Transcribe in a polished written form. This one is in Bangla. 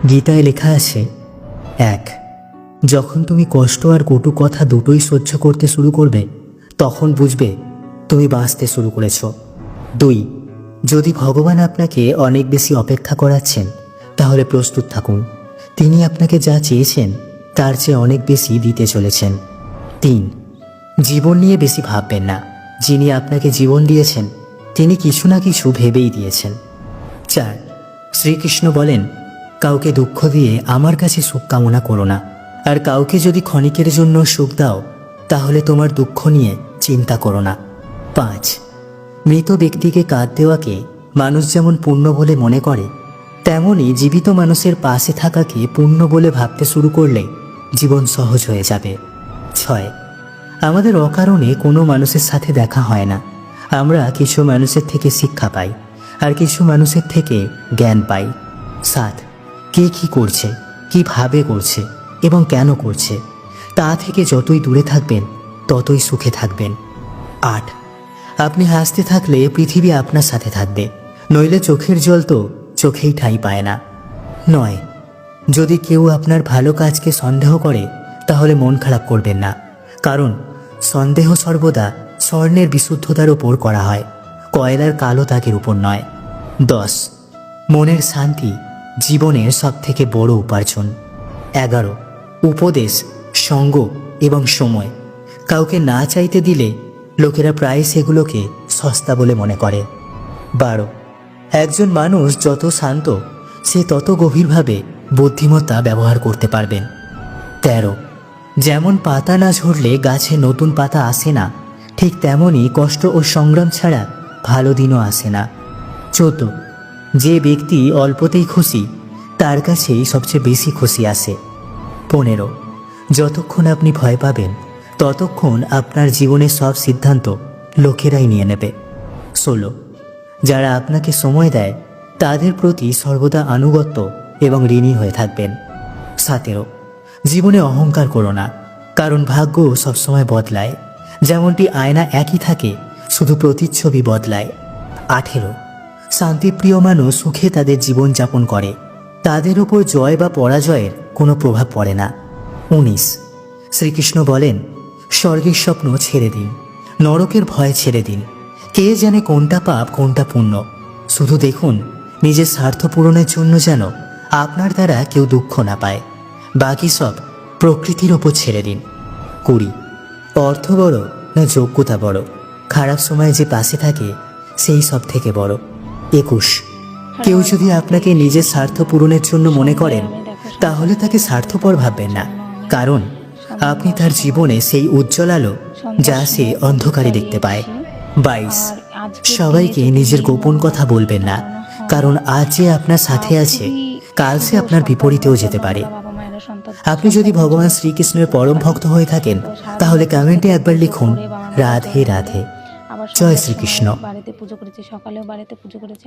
গীতায় লেখা আছে, 1, যখন তুমি কষ্ট আর কটু কথা দুটোই সহ্য করতে শুরু করবে তখন বুঝবে তুমি বাঁচতে শুরু করেছ। 2, যদি ভগবান আপনাকে অনেক বেশি অপেক্ষা করাচ্ছেন তাহলে প্রস্তুত থাকুন, তিনি আপনাকে যা চেয়েছেন তার চেয়ে অনেক বেশি দিতে চলেছেন। 3, জীবন নিয়ে বেশি ভাববেন না, যিনি আপনাকে জীবন দিয়েছেন তিনি কিছু না কিছু ভেবেই দিয়েছেন। 4, শ্রীকৃষ্ণ বলেন, কাউকে দুঃখ দিয়ে আমার কাছে সুখ কামনা করো না, আর কাউকে যদি ক্ষণিকের জন্য সুখ দাও তাহলে তোমার দুঃখ নিয়ে চিন্তা করো না। 5, মৃত ব্যক্তিকে কাঁদ দেওয়াকে মানুষ যেমন পুণ্য বলে মনে করে, তেমনই জীবিত মানুষের পাশে থাকাকে পুণ্য বলে ভাবতে শুরু করলে জীবন সহজ হয়ে যাবে। 6, আমাদের অকারণে কোনো মানুষের সাথে দেখা হয় না, আমরা কিছু মানুষের থেকে শিক্ষা পাই আর কিছু মানুষের থেকে জ্ঞান পাই। 7, কে কী করছে, কীভাবে করছে এবং কেন করছে তা থেকে যতই দূরে থাকবেন ততই সুখে থাকবেন। 8, আপনি হাসতে থাকলে পৃথিবী আপনার সাথে থাকবে, নইলে চোখের জল তো চোখেই ঠাঁই পায় না। 9, যদি কেউ আপনার ভালো কাজকে সন্দেহ করে তাহলে মন খারাপ করবেন না, কারণ সন্দেহ সর্বদা স্বর্ণের বিশুদ্ধতার ওপর করা হয়, কয়লার কালো দাগের উপর নয়। 10, মনের শান্তি জীবনের সবথেকে বড় উপার্জন। 11, উপদেশ, সঙ্গ এবং সময় কাউকে না চাইতে দিলে লোকেরা প্রায় সেগুলোকে সস্তা বলে মনে করে। 12, একজন মানুষ যত শান্ত সে তত গভীরভাবে বুদ্ধিমত্তা ব্যবহার করতে পারবেন। 13, যেমন পাতা না ঝরলে গাছে নতুন পাতা আসে না, ঠিক তেমনই কষ্ট ও সংগ্রাম ছাড়া ভালো দিনও আসে না। 14, যে ব্যক্তি অল্পতেই খুশি তার কাছেই সবচেয়ে বেশি খুশি আসে। 15, যতক্ষণ আপনি ভয় পাবেন ততক্ষণ আপনার জীবনের সব সিদ্ধান্ত লোকেরাই নিয়ে নেবে। 16, যারা আপনাকে সময় দেয় তাদের প্রতি সর্বদা আনুগত্য এবং ঋণী হয়ে থাকবেন। 17, জীবনে অহংকার করো না, কারণ ভাগ্য সবসময় বদলায়, যেমনটি আয়না একই থাকে শুধু প্রতিচ্ছবি বদলায়। 18, শান্তিপ্রিয় মানুষ সুখে তাদের জীবন যাপন করে, তাদের উপর জয় বা পরাজয়ের কোনো প্রভাব পড়ে না। 19, শ্রীকৃষ্ণ বলেন, স্বর্গের স্বপ্ন ছেড়ে দিন, নরকের ভয় ছেড়ে দিন, কে জানে কোনটা পাপ কোনটা পুণ্য, শুধু দেখুন নিজের স্বার্থ পূরণের জন্য যেন আপনার দ্বারা কেউ দুঃখ না পায়, বাকি সব প্রকৃতির ওপর ছেড়ে দিন। 20, অর্থ বড় না যোগ্যতা বড়, খারাপ সময় যে পাশে থাকে সেই সব থেকে বড়। 21, কেউ যদি আপনাকে নিজের স্বার্থ পূরণের জন্য মনে করেন তাহলে তাকে স্বার্থপর ভাববেন না, কারণ আপনি তার জীবনে সেই উজ্জ্বল আলো যা সে অন্ধকারে দেখতে পায়। 22, সবাইকে নিজের গোপন কথা বলবেন না, কারণ আজ যে আপনার সাথে আছে কাল সে আপনার বিপরীতেও যেতে পারে। আপনি যদি ভগবান শ্রীকৃষ্ণের পরম ভক্ত হয়ে থাকেন তাহলে কমেন্টে একবার লিখুন, রাধে রাধে। জয় শ্রীকৃষ্ণ। বাড়িতে পুজো করেছি, সকালেও বাড়িতে পুজো করেছি।